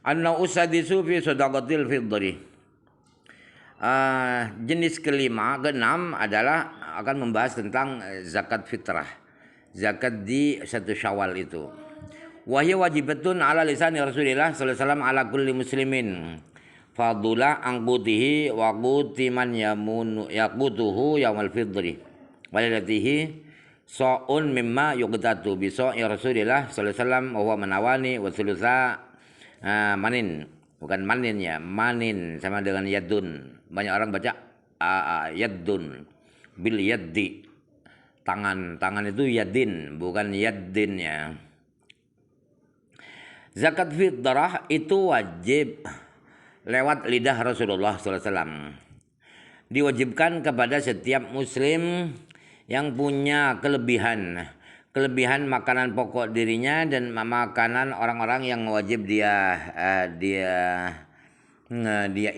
Anna usadisu fi sadaqatil fitri. Jenis keenam adalah akan membahas tentang zakat fitrah. Zakat di 1 Syawal itu. Wahya wajibatun ala lisani Rasulillah sallallahu alaihi wasallam ala kulli muslimin. Fadula angkutihi wa quti man yaqutuhu yaumal fitri. Walilatihi so'un mimma yuqtatu bi so'i Rasulillah sallallahu alaihi wasallam wa huwa manawani wa thulutsa manin. Bukan manin ya, manin sama dengan yadun. Banyak orang baca yadun bil yaddi. Tangan itu yadin, bukan yaddin ya. Zakat fitrah itu wajib lewat lidah Rasulullah SAW. Diwajibkan kepada setiap muslim yang punya kelebihan makanan pokok dirinya dan makanan orang-orang yang wajib dia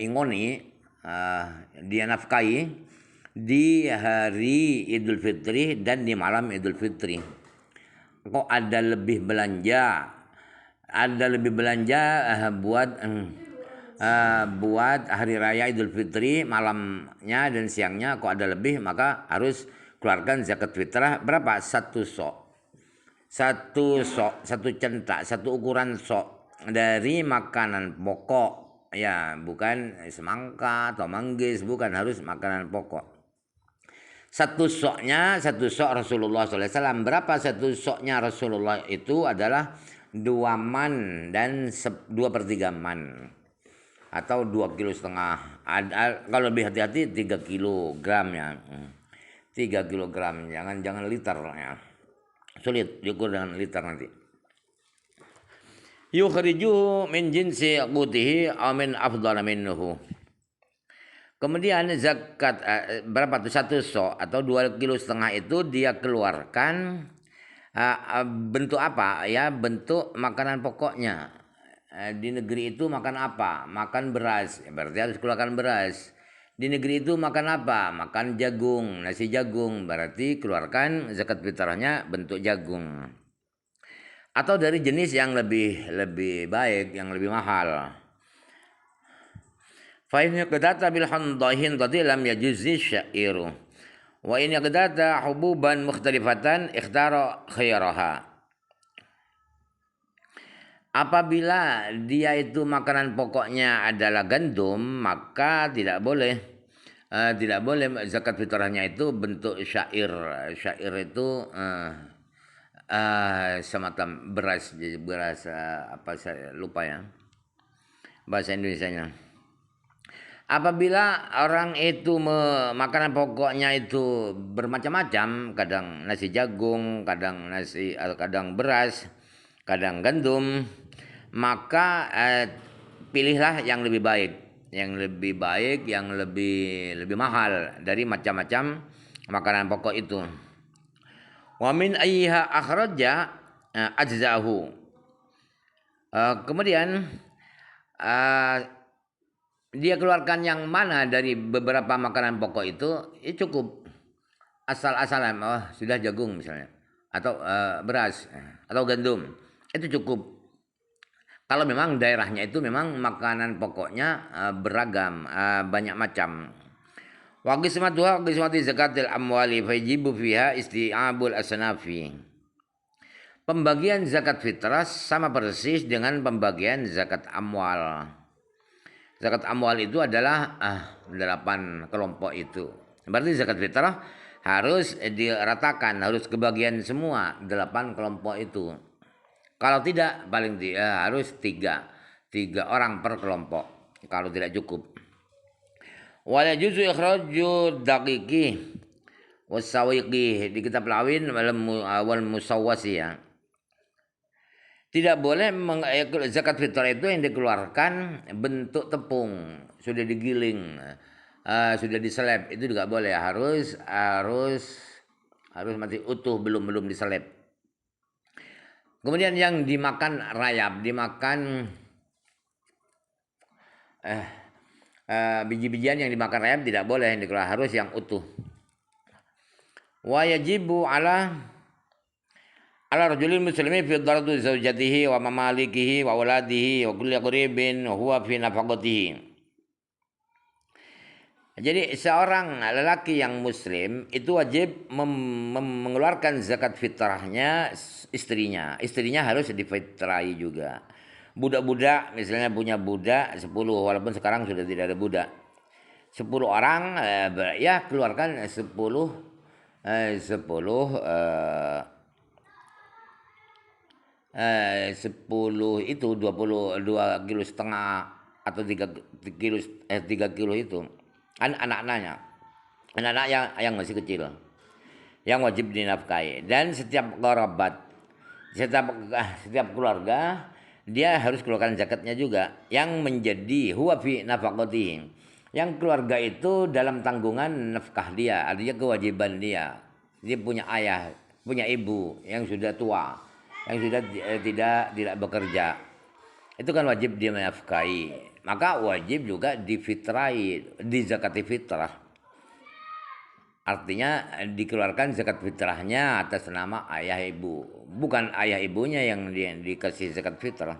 ingoni, dia nafkahi di hari Idul Fitri dan di malam Idul Fitri. Kok ada lebih belanja buat hari raya Idul Fitri malamnya dan siangnya, kok ada lebih, maka harus keluarkan zakat fitrah berapa? 1 sok. 1 centak, 1 ukuran sok dari makanan pokok ya, bukan semangka atau manggis, bukan, harus makanan pokok. 1 soknya 1 sok Rasulullah SAW. Berapa 1 soknya Rasulullah itu? Adalah 2 man dan 2/3 man atau 2,5 kilo. Kalau lebih hati-hati 3 kilogram ya. 3 kilogram, jangan liter ya. Sulit diukur dengan liter nanti. Yukhrijuhu min jinsi qutihi aw min afdhala minhu. Kemudian zakat berapa tuh? 1 sok atau 2,5 kilo itu dia keluarkan bentuk apa ya? Bentuk makanan pokoknya. Di negeri itu makan apa? Makan beras, berarti harus keluarkan beras. Di negeri itu makan apa? Makan jagung, nasi jagung, berarti keluarkan zakat fitrahnya bentuk jagung. Atau dari jenis yang lebih baik, yang lebih mahal. Fa in yaqdata bil handahin tadi lam yajuzi syairu. Wa in yaqdata hububan mukhtalifatan ikhtara khairaha. Apabila dia itu makanan pokoknya adalah gandum, maka tidak boleh zakat fitrahnya itu bentuk syair. Syair itu semacam beras apa, saya lupa ya bahasa Indonesianya. Apabila orang itu makanan pokoknya itu bermacam-macam, kadang nasi jagung, kadang beras, kadang gandum, maka pilihlah yang lebih baik, yang lebih mahal dari macam-macam makanan pokok itu. Wa min ayyiha akhraja ajzahu. Kemudian dia keluarkan yang mana dari beberapa makanan pokok itu, cukup asal-asalan, sudah jagung misalnya, atau beras atau gandum, itu cukup. Kalau memang daerahnya itu memang makanan pokoknya beragam, banyak macam. Wa qismati zakatil amwali fajibu fiha isti'abul asnafi. Pembagian zakat fitrah sama persis dengan pembagian zakat amwal. Zakat amwal itu adalah 8 kelompok itu. Berarti zakat fitrah harus diratakan, harus kebagian semua 8 kelompok itu. Kalau tidak, paling harus 3 orang per kelompok. Kalau tidak cukup. Wala juzu ikhraju daqiqi wasawiqi di kitab Lawin wal musawwasi ya. Tidak boleh zakat fitrah itu yang dikeluarkan bentuk tepung, sudah digiling, sudah diseleb, itu juga boleh. Harus masih utuh, belum diseleb. Kemudian yang dimakan rayap, dimakan biji-bijian yang dimakan rayap tidak boleh yang dikeluarkan, harus yang utuh. Wa yajibu ala ala rajulil muslimi fi daratu zawjatihi wa mamalikihi wa waladihi wa kulli qaribin huwa fi nafaqatihi. Jadi seorang lelaki yang muslim itu wajib mengeluarkan zakat fitrahnya istrinya. Istrinya harus difitrai juga. Budak-budak misalnya punya budak 10 walaupun sekarang sudah tidak ada budak. 10 orang ya keluarkan 10 itu 22 kilo setengah atau 3 kilo itu anak-anaknya, anak-anak yang masih kecil, yang wajib dinafkahi. Dan setiap kerabat, setiap keluarga dia harus keluarkan zakatnya juga, yang menjadi huwa fi nafaqatihi. Yang keluarga itu dalam tanggungan nafkah dia, artinya kewajiban dia. Dia punya ayah, punya ibu yang sudah tua, yang sudah tidak bekerja. Itu kan wajib dia menafkahi. Maka wajib juga difitrai, dizakati fitrah. Artinya dikeluarkan zakat fitrahnya atas nama ayah ibu, bukan ayah ibunya yang dikasih zakat fitrah.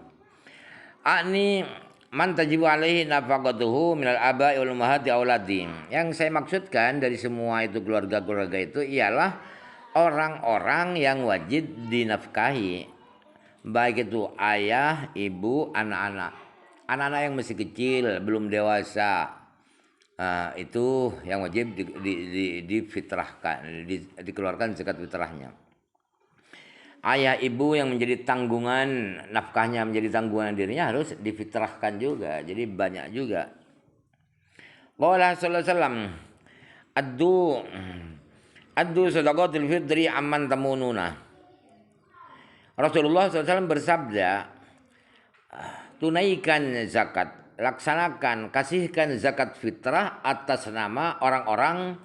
Ani man tajibu alaihi nafaqatuhu minal aba'i wal ummahati auladi. Yang saya maksudkan dari semua itu keluarga-keluarga itu ialah orang-orang yang wajib dinafkahi, baik itu ayah, ibu, anak-anak. Anak-anak yang masih kecil, belum dewasa, itu yang wajib difitrahkan, dikeluarkan zakat fitrahnya. Ayah ibu yang menjadi tanggungan nafkahnya, menjadi tanggungan dirinya harus difitrahkan juga. Jadi banyak juga. Qala sallallahu alaihi wasallam, addu sadaqatul fitri amman tamununa. Rasulullah SAW bersabda, tunaikan zakat, laksanakan, kasihkan zakat fitrah atas nama orang-orang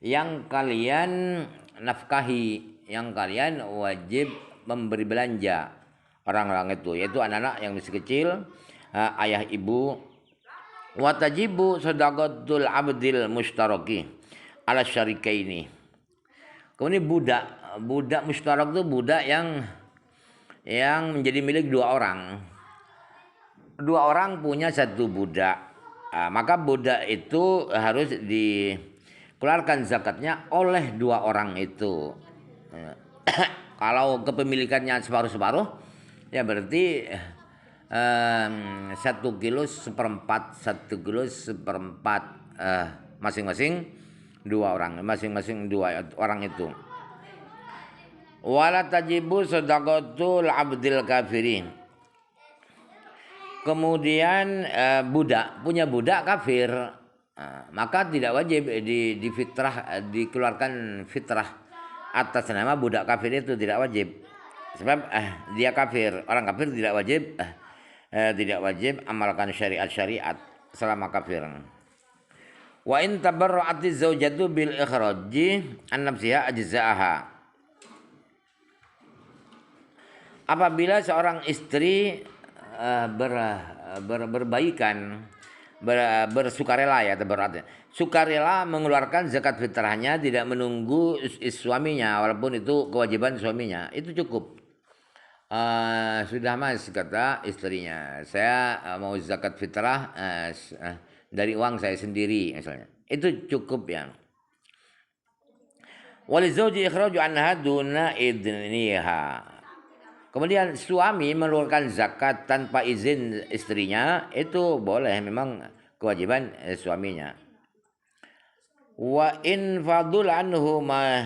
yang kalian nafkahi, yang kalian wajib memberi belanja orang-orang itu, yaitu anak-anak yang masih kecil, ayah ibu. Watajibu sadaqatul abdil mustaraki ala syarikaini. Kemudian budak mustarak itu budak yang menjadi milik dua orang. Dua orang punya satu budak, maka budak itu harus dikeluarkan zakatnya oleh dua orang itu. Kalau kepemilikannya separuh-separuh, ya berarti 1 kilo seperempat, 1 kilo seperempat, masing-masing dua orang, masing-masing dua orang itu. Wala tajibu sadaqatul abdil kafirin. Kemudian punya budak kafir, maka tidak wajib dikeluarkan fitrah atas nama budak kafir itu, tidak wajib. Sebab dia kafir, orang kafir tidak wajib amalkan syariat selama kafir. Wa in tabarra'atiz zaujatu bil ikhraji an nafsiha ajza'aha. Apabila seorang istri berbaikan, bersukarela, ya berarti sukarela mengeluarkan zakat fitrahnya, tidak menunggu suaminya, walaupun itu kewajiban suaminya, itu cukup. Sudah mas, kata istrinya, saya mau zakat fitrah dari uang saya sendiri misalnya, itu cukup ya. Walizauji ikhraju anha duna idniha. Kemudian suami mengeluarkan zakat tanpa izin istrinya, itu boleh, memang kewajiban suaminya. Wa in fadul anhu ma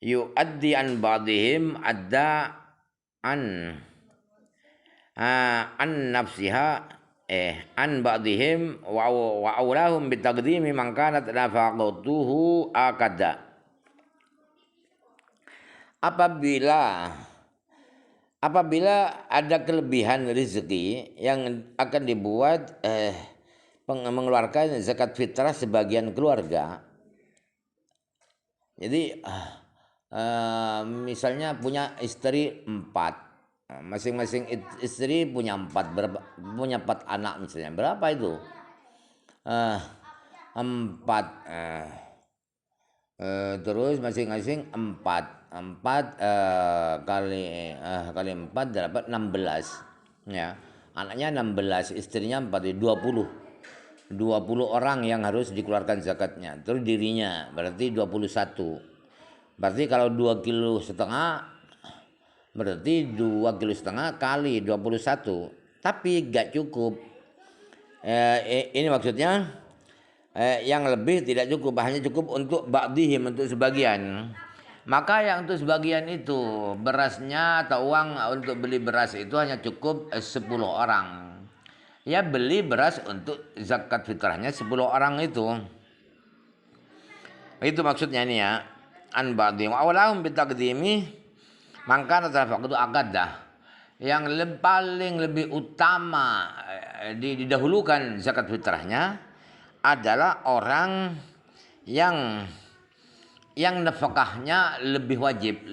yuaddi an ba'dihim adda an nafsiha an ba'dihim wa awlahum bitaqdimi man kanat nafaqatuhu akada. Apabila ada kelebihan rezeki yang akan dibuat mengeluarkan zakat fitrah sebagian keluarga. Jadi misalnya punya istri 4, masing-masing istri punya 4 anak misalnya, berapa itu? 4 Terus masing-masing empat empat kali empat dapat 16 ya. Anaknya 16, istrinya 4, 20 orang yang harus dikeluarkan zakatnya. Terus dirinya berarti 21. Berarti kalau 2,5 kg berarti 2,5 kg kali 21. Tapi gak cukup. Ini maksudnya yang lebih tidak cukup, hanya cukup untuk ba'dihim, untuk sebagian. Maka yang untuk sebagian itu berasnya atau uang untuk beli beras itu hanya cukup 10 orang. Ya beli beras untuk zakat fitrahnya 10 orang itu. Itu maksudnya ini ya. An ba'dihim awalahum bitaqdimi maka terfaqdu akadah. Yang paling lebih utama didahulukan zakat fitrahnya adalah orang yang nafkahnya lebih wajib,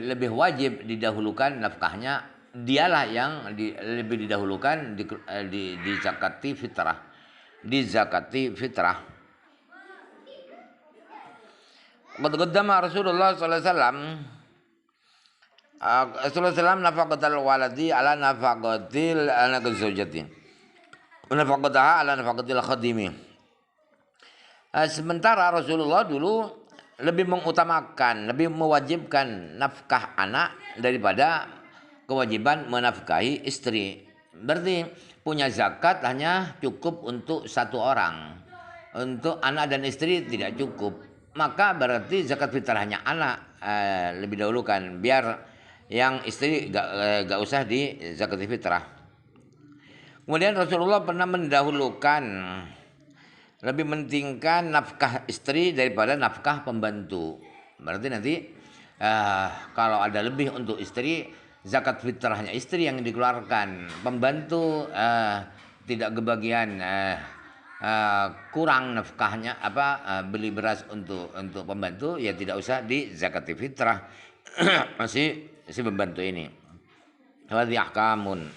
lebih wajib didahulukan nafkahnya, dialah yang lebih didahulukan di zakati fitrah, di zakati fitrah. Qad qaddama Rasulullah sallallahu alaihi wasallam nafaqatal waladi ala nafaqatil anak zaujati. Nafaqataha ala nafaqatil khadimi. Sementara Rasulullah dulu lebih mengutamakan, lebih mewajibkan nafkah anak daripada kewajiban menafkahi istri. Berarti punya zakat hanya cukup untuk satu orang. Untuk anak dan istri tidak cukup. Maka berarti zakat fitrahnya anak lebih dahulukan, biar yang istri gak usah di zakat fitrah. Kemudian Rasulullah pernah mendahulukan, lebih mentingkan nafkah istri daripada nafkah pembantu. Berarti nanti kalau ada lebih untuk istri, zakat fitrahnya istri yang dikeluarkan. Pembantu tidak kebagian, kurang nafkahnya beli beras untuk pembantu, ya tidak usah di zakat fitrah. masih pembantu ini. Hadhi ahkamun.